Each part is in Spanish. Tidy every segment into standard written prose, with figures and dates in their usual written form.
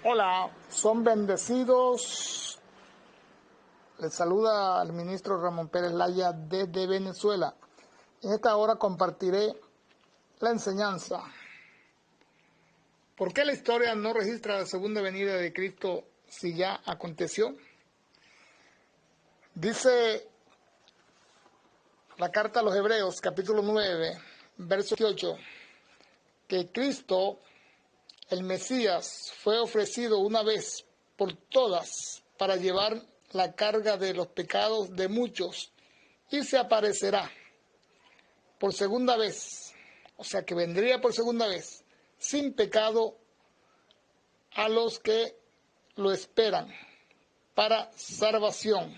Hola, son bendecidos. Les saluda al ministro Ramón Pérez Laya desde Venezuela. En esta hora compartiré la enseñanza. ¿Por qué la historia no registra la segunda venida de Cristo si ya aconteció? Dice la carta a los Hebreos, capítulo 9, verso 18, que Cristo, el Mesías, fue ofrecido una vez por todas para llevar la carga de los pecados de muchos y se aparecerá por segunda vez, o sea que vendría por segunda vez, sin pecado a los que lo esperan para salvación.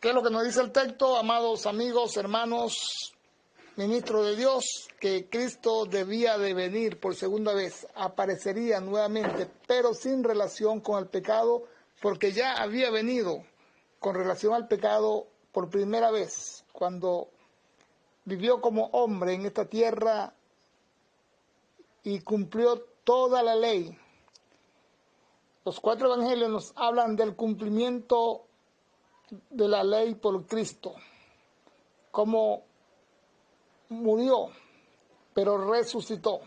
¿Qué es lo que nos dice el texto, amados amigos, hermanos, ministro de Dios? Que Cristo debía de venir por segunda vez, aparecería nuevamente, pero sin relación con el pecado, porque ya había venido con relación al pecado por primera vez, cuando vivió como hombre en esta tierra y cumplió toda la ley. Los 4 evangelios nos hablan del cumplimiento de la ley por Cristo, como murió, pero resucitó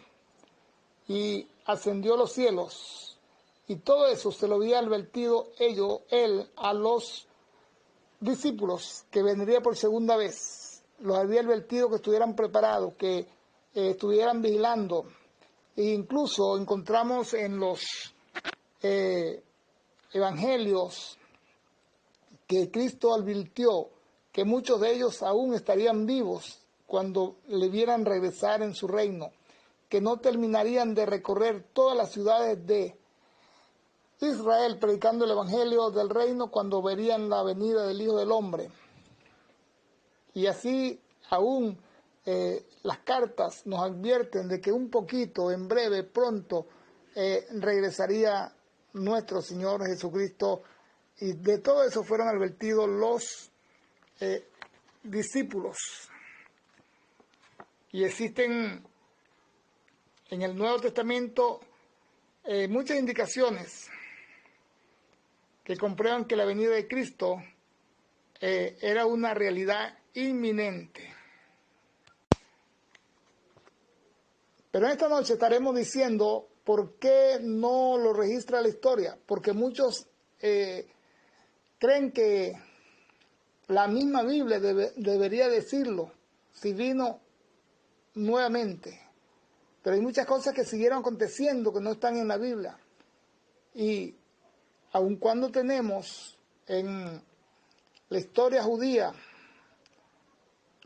y ascendió a los cielos. Y todo eso se lo había advertido él a los discípulos, que vendría por segunda vez. Los había advertido que estuvieran preparados, que estuvieran vigilando. E incluso encontramos en los evangelios que Cristo advirtió que muchos de ellos aún estarían vivos cuando le vieran regresar en su reino, que no terminarían de recorrer todas las ciudades de Israel predicando el evangelio del reino cuando verían la venida del Hijo del Hombre. Y así aún las cartas nos advierten de que un poquito, en breve, pronto, regresaría nuestro Señor Jesucristo. Y de todo eso fueron advertidos los discípulos. Y existen en el Nuevo Testamento muchas indicaciones que comprueban que la venida de Cristo era una realidad inminente. Pero en esta noche estaremos diciendo por qué no lo registra la historia, porque muchos creen que la misma Biblia debería decirlo si vino nuevamente. Pero hay muchas cosas que siguieron aconteciendo que no están en la Biblia. Y aun cuando tenemos en la historia judía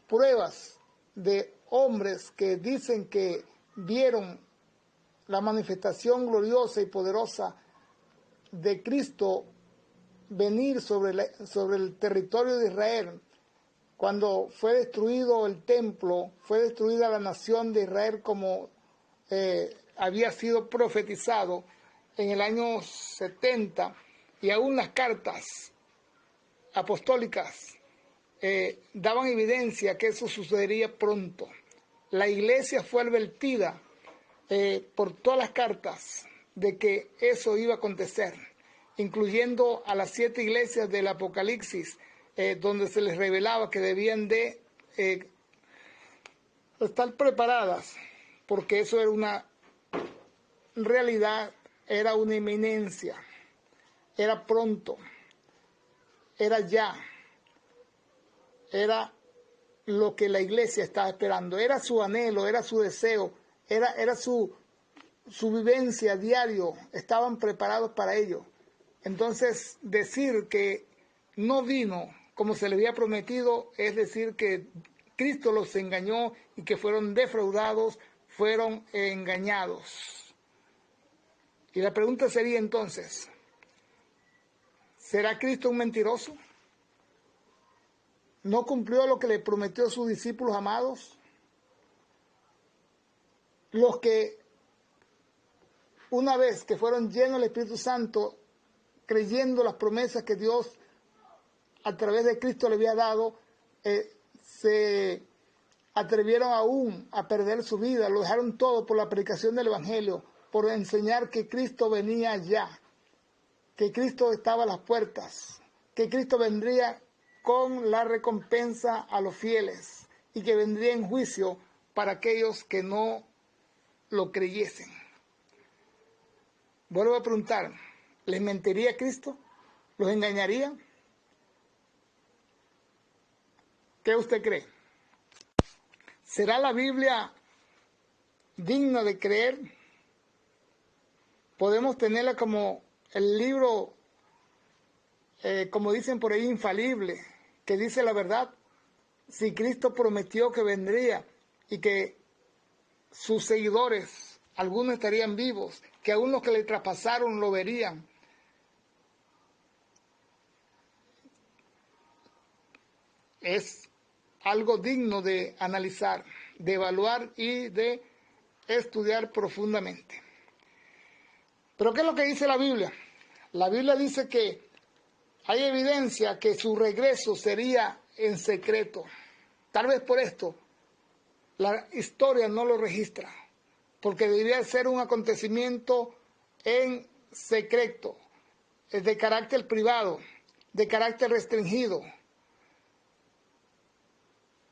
pruebas de hombres que dicen que vieron la manifestación gloriosa y poderosa de Cristo venir sobre el territorio de Israel, cuando fue destruido el templo, fue destruida la nación de Israel como había sido profetizado en el año 70, y aún las cartas apostólicas daban evidencia que eso sucedería pronto. La iglesia fue advertida por todas las cartas de que eso iba a acontecer, incluyendo a las 7 iglesias del Apocalipsis, donde se les revelaba que debían de estar preparadas, porque eso era una realidad, era una inminencia, era pronto, era ya, era lo que la iglesia estaba esperando, era su anhelo, era su deseo, era su vivencia diario, estaban preparados para ello. Entonces, decir que no vino como se le había prometido es decir que Cristo los engañó y que fueron defraudados, fueron engañados. Y la pregunta sería entonces, ¿será Cristo un mentiroso? ¿No cumplió lo que le prometió a sus discípulos amados? Los que una vez que fueron llenos del Espíritu Santo, creyendo las promesas que Dios a través de Cristo le había dado, se atrevieron aún a perder su vida, lo dejaron todo por la predicación del Evangelio, por enseñar que Cristo venía ya, que Cristo estaba a las puertas, que Cristo vendría con la recompensa a los fieles y que vendría en juicio para aquellos que no lo creyesen. Vuelvo a preguntar, ¿les mentiría Cristo? ¿Los engañaría? ¿Qué usted cree? ¿Será la Biblia digna de creer? ¿Podemos tenerla como el libro, como dicen por ahí, infalible, que dice la verdad? Si Cristo prometió que vendría y que sus seguidores, algunos estarían vivos, que aún los que le traspasaron lo verían. Es algo digno de analizar, de evaluar y de estudiar profundamente. ¿Pero qué es lo que dice la Biblia? La Biblia dice que hay evidencia que su regreso sería en secreto. Tal vez por esto la historia no lo registra, porque debería ser un acontecimiento en secreto, de carácter privado, de carácter restringido.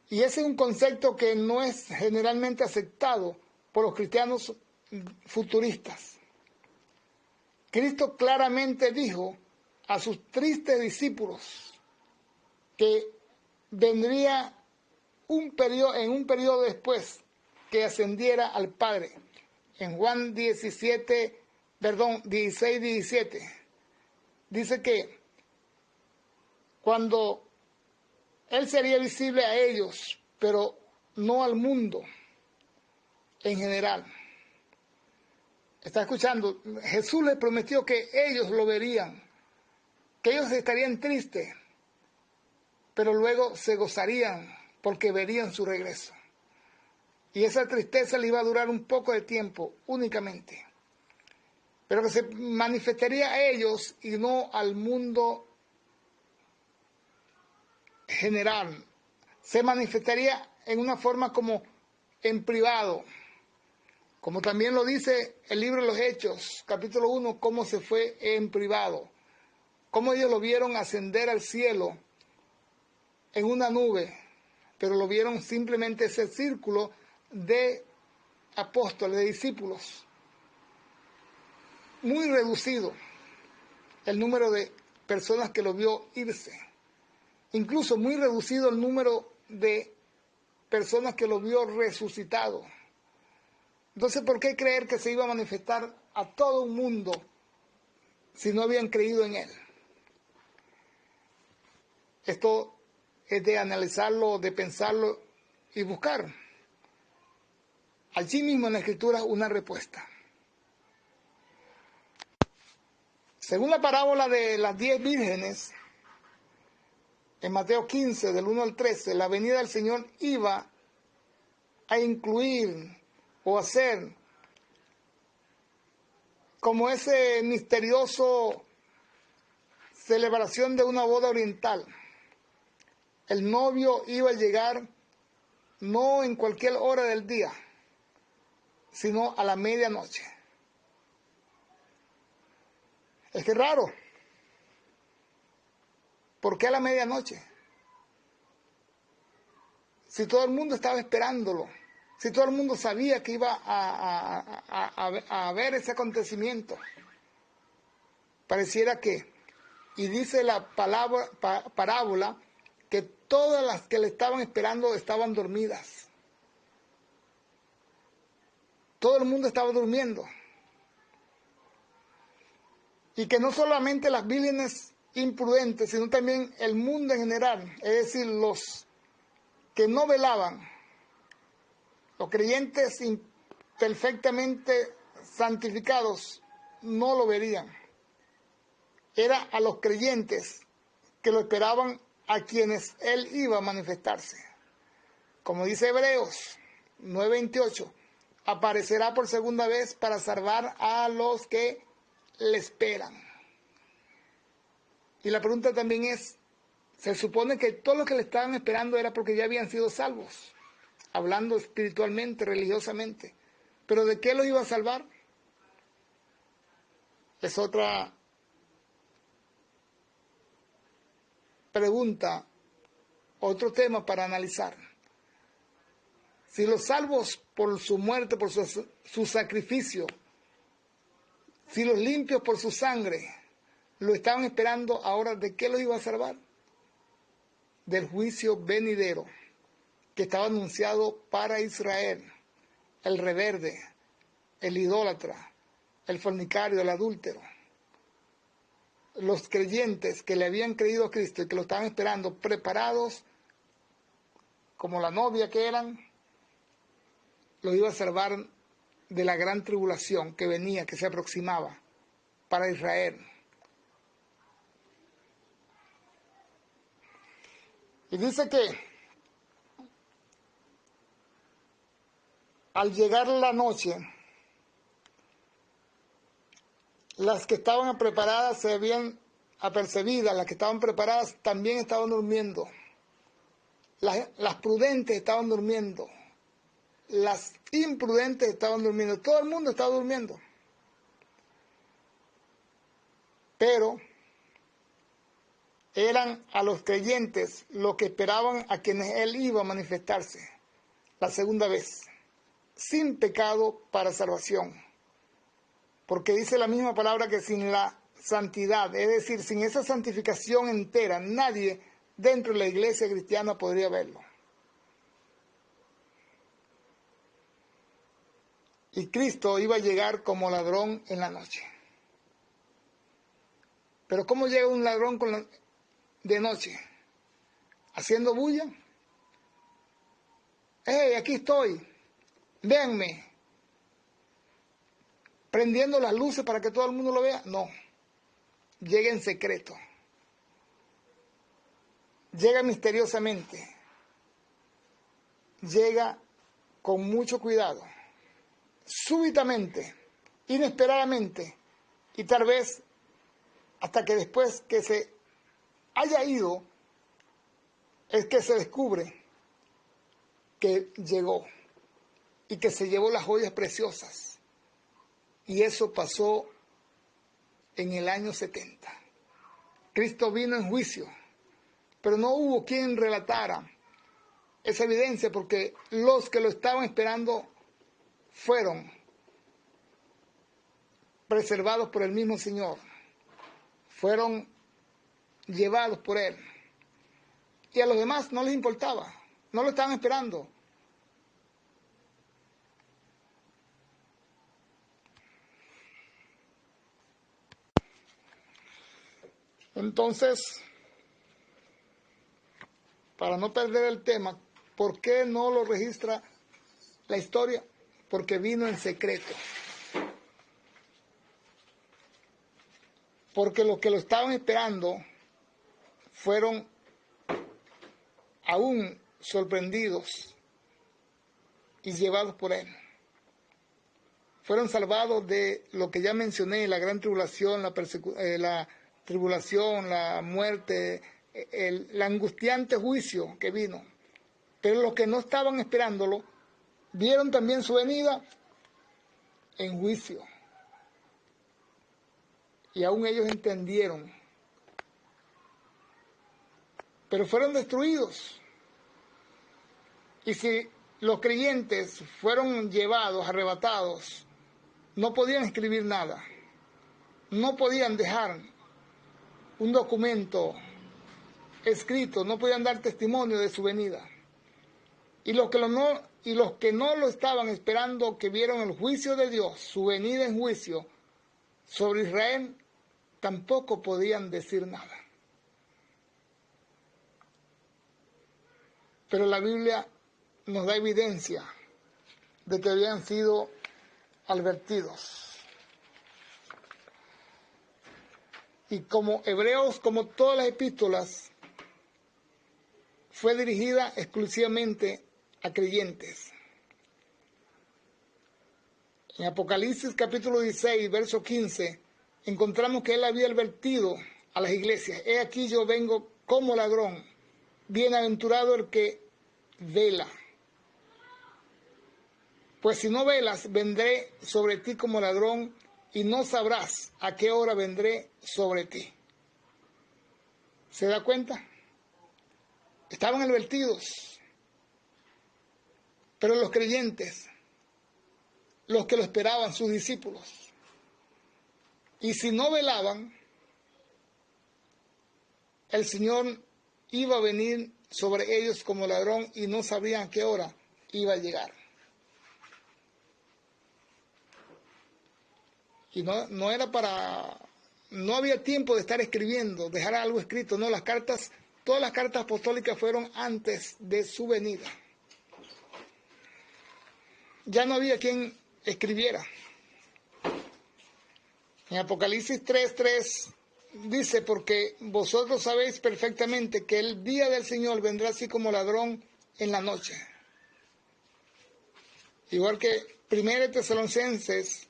Y ese es un concepto que no es generalmente aceptado por los cristianos futuristas. Cristo claramente dijo a sus tristes discípulos que vendría en un periodo después que ascendiera al Padre. En Juan 16, 17, dice que cuando Él sería visible a ellos, pero no al mundo en general. ¿Está escuchando? Jesús les prometió que ellos lo verían, que ellos estarían tristes, pero luego se gozarían porque verían su regreso. Y esa tristeza le iba a durar un poco de tiempo únicamente, pero que se manifestaría a ellos y no al mundo general. Se manifestaría en una forma como en privado, como también lo dice el libro de los Hechos, capítulo 1, cómo se fue en privado, cómo ellos lo vieron ascender al cielo en una nube, pero lo vieron simplemente ese círculo de apóstoles, de discípulos, muy reducido el número de personas que lo vio irse, incluso muy reducido el número de personas que lo vio resucitado. Entonces, ¿por qué creer que se iba a manifestar a todo un mundo si no habían creído en Él? Esto es de analizarlo, de pensarlo y buscar allí mismo en la Escritura una respuesta. Según la parábola de las 10 vírgenes, en Mateo 15, del 1 al 13, la venida del Señor iba a incluir o hacer como ese misterioso celebración de una boda oriental. El novio iba a llegar no en cualquier hora del día, sino a la medianoche. Es que es raro. ¿Por qué a la medianoche? Si todo el mundo estaba esperándolo, si todo el mundo sabía que iba a haber ese acontecimiento, pareciera que, y dice la parábola, que todas las que le estaban esperando estaban dormidas. Todo el mundo estaba durmiendo. Y que no solamente las vírgenes imprudentes, sino también el mundo en general, es decir, los que no velaban, los creyentes perfectamente santificados, no lo verían. Era a los creyentes que lo esperaban, a quienes Él iba a manifestarse. Como dice Hebreos 9:28, aparecerá por segunda vez para salvar a los que le esperan. Y la pregunta también es, se supone que todos los que le estaban esperando era porque ya habían sido salvos. hablando espiritualmente, religiosamente. ¿Pero de qué los iba a salvar? Es otra pregunta, otro tema para analizar. Si los salvos por su muerte, por su sacrificio, si los limpios por su sangre, lo estaban esperando, ahora ¿de qué los iba a salvar? Del juicio venidero que estaba anunciado para Israel, el rebelde, el idólatra, el fornicario, el adúltero. Los creyentes que le habían creído a Cristo y que lo estaban esperando, preparados como la novia que eran, los iba a salvar de la gran tribulación que venía, que se aproximaba para Israel. Y dice que al llegar la noche, las que estaban preparadas se habían apercibidas, las que estaban preparadas también estaban durmiendo. Las prudentes estaban durmiendo. Las imprudentes estaban durmiendo. Todo el mundo estaba durmiendo. Pero eran a los creyentes los que esperaban a quienes Él iba a manifestarse la segunda vez, sin pecado para salvación. Porque dice la misma palabra que sin la santidad, es decir, sin esa santificación entera, nadie dentro de la iglesia cristiana podría verlo. Y Cristo iba a llegar como ladrón en la noche. Pero ¿cómo llega un ladrón de noche? ¿Haciendo bulla? ¡Hey, aquí estoy! Véanme. ¿Prendiendo las luces para que todo el mundo lo vea? No. Llega en secreto. Llega misteriosamente. Llega con mucho cuidado. Súbitamente, inesperadamente, y tal vez hasta que después que se haya ido, es que se descubre que llegó y que se llevó las joyas preciosas. Y eso pasó en el año 70. Cristo vino en juicio, pero no hubo quien relatara esa evidencia porque los que lo estaban esperando fueron preservados por el mismo Señor, fueron llevados por Él. Y a los demás no les importaba, no lo estaban esperando. Entonces, para no perder el tema, ¿por qué no lo registra la historia? Porque vino en secreto. Porque los que lo estaban esperando fueron aún sorprendidos y llevados por Él. Fueron salvados de lo que ya mencioné, la gran tribulación, la tribulación, la muerte, el angustiante juicio que vino. Pero los que no estaban esperándolo, vieron también su venida en juicio. Y aún ellos entendieron. Pero fueron destruidos. Y si los creyentes fueron llevados, arrebatados, no podían escribir nada. No podían dejar un documento escrito, no podían dar testimonio de su venida. Y los que no lo estaban esperando, que vieron el juicio de Dios, su venida en juicio sobre Israel, tampoco podían decir nada. Pero la Biblia nos da evidencia de que habían sido advertidos. Y como Hebreos, como todas las epístolas, fue dirigida exclusivamente a creyentes. En Apocalipsis capítulo 16, verso 15, encontramos que Él había advertido a las iglesias: he aquí yo vengo como ladrón, bienaventurado el que vela. Pues si no velas, vendré sobre ti como ladrón, y no sabrás a qué hora vendré sobre ti. ¿Se da cuenta? Estaban advertidos, pero los creyentes, los que lo esperaban, sus discípulos, y si no velaban, el Señor iba a venir sobre ellos como ladrón y no sabían a qué hora iba a llegar. Y no era no había tiempo de estar escribiendo, dejar algo escrito, no, todas las cartas apostólicas fueron antes de su venida. Ya no había quien escribiera. En Apocalipsis 3:3 dice, porque vosotros sabéis perfectamente que el día del Señor vendrá así como ladrón en la noche. Igual que 1 Tesalonicenses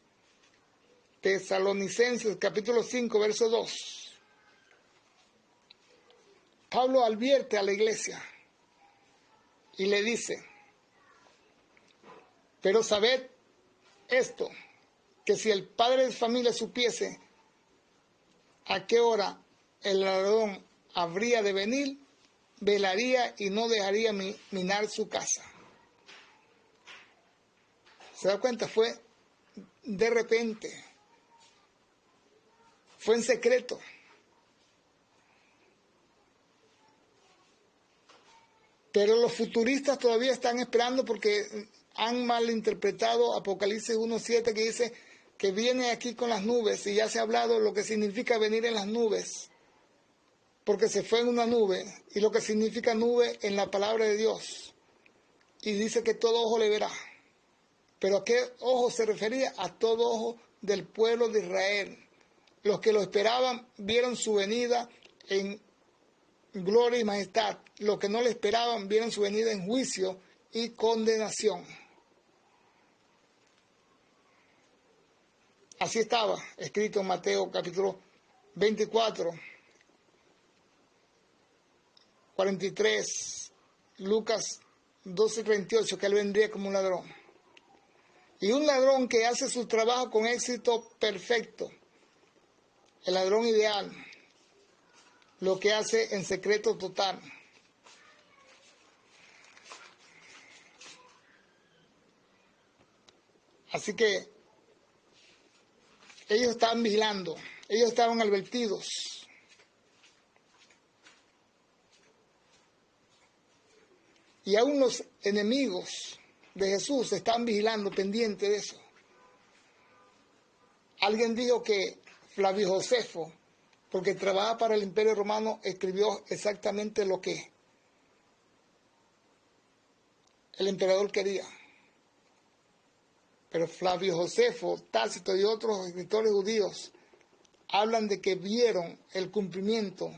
capítulo 5, verso 2. Pablo advierte a la iglesia y le dice, pero sabed esto, que si el padre de familia supiese a qué hora el ladrón habría de venir, velaría y no dejaría minar su casa. ¿Se da cuenta? Fue de repente. Fue en secreto. Pero los futuristas todavía están esperando porque han malinterpretado Apocalipsis 1:7 que dice que viene aquí con las nubes, y ya se ha hablado lo que significa venir en las nubes, porque se fue en una nube, y lo que significa nube en la palabra de Dios. Y dice que todo ojo le verá. ¿Pero a qué ojo se refería? A todo ojo del pueblo de Israel. Los que lo esperaban vieron su venida en gloria y majestad. Los que no le esperaban vieron su venida en juicio y condenación. Así estaba escrito en Mateo capítulo 24, 43, Lucas 12:38, que él vendría como un ladrón. Y un ladrón que hace su trabajo con éxito perfecto, el ladrón ideal, lo que hace en secreto total. Así que ellos estaban vigilando, ellos estaban advertidos. Y aún los enemigos de Jesús están vigilando, pendientes de eso. Alguien dijo que Flavio Josefo, porque trabaja para el Imperio Romano, escribió exactamente lo que el emperador quería. Pero Flavio Josefo, Tácito y otros escritores judíos hablan de que vieron el cumplimiento,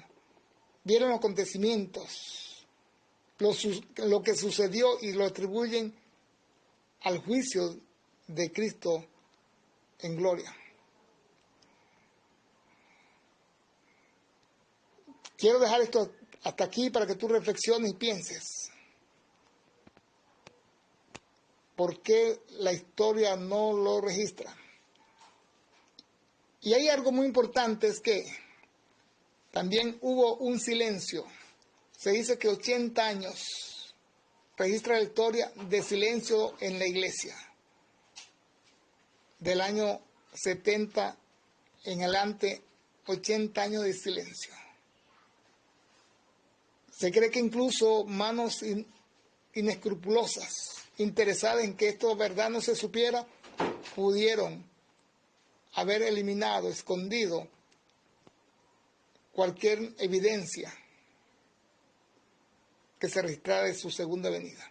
vieron los acontecimientos, lo que sucedió, y lo atribuyen al juicio de Cristo en gloria. Quiero dejar esto hasta aquí para que tú reflexiones y pienses. ¿Por qué la historia no lo registra? Y hay algo muy importante, es que también hubo un silencio. Se dice que 80 años registra la historia de silencio en la iglesia. Del año 70 en adelante, 80 años de silencio. Se cree que incluso manos inescrupulosas, interesadas en que esto verdad no se supiera, pudieron haber eliminado, escondido cualquier evidencia que se registrara de su segunda venida.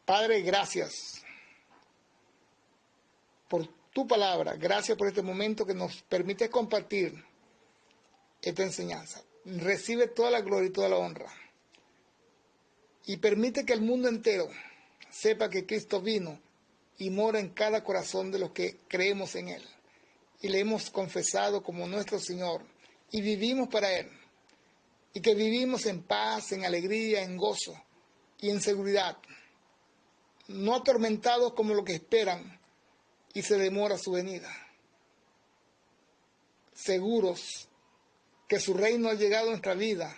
Padre, gracias por tu palabra, gracias por este momento que nos permite compartir esta enseñanza. Recibe toda la gloria y toda la honra. Y permite que el mundo entero sepa que Cristo vino y mora en cada corazón de los que creemos en Él. Y le hemos confesado como nuestro Señor. Y vivimos para Él. Y que vivimos en paz, en alegría, en gozo. y en seguridad, no atormentados como lo que esperan y se demora su venida, seguros que su reino ha llegado a nuestra vida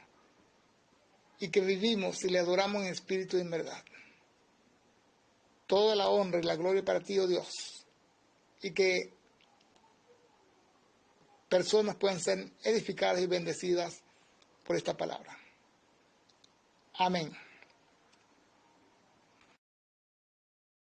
y que vivimos y le adoramos en espíritu y en verdad. Toda la honra y la gloria para ti, oh Dios, y que personas puedan ser edificadas y bendecidas por esta palabra. Amén.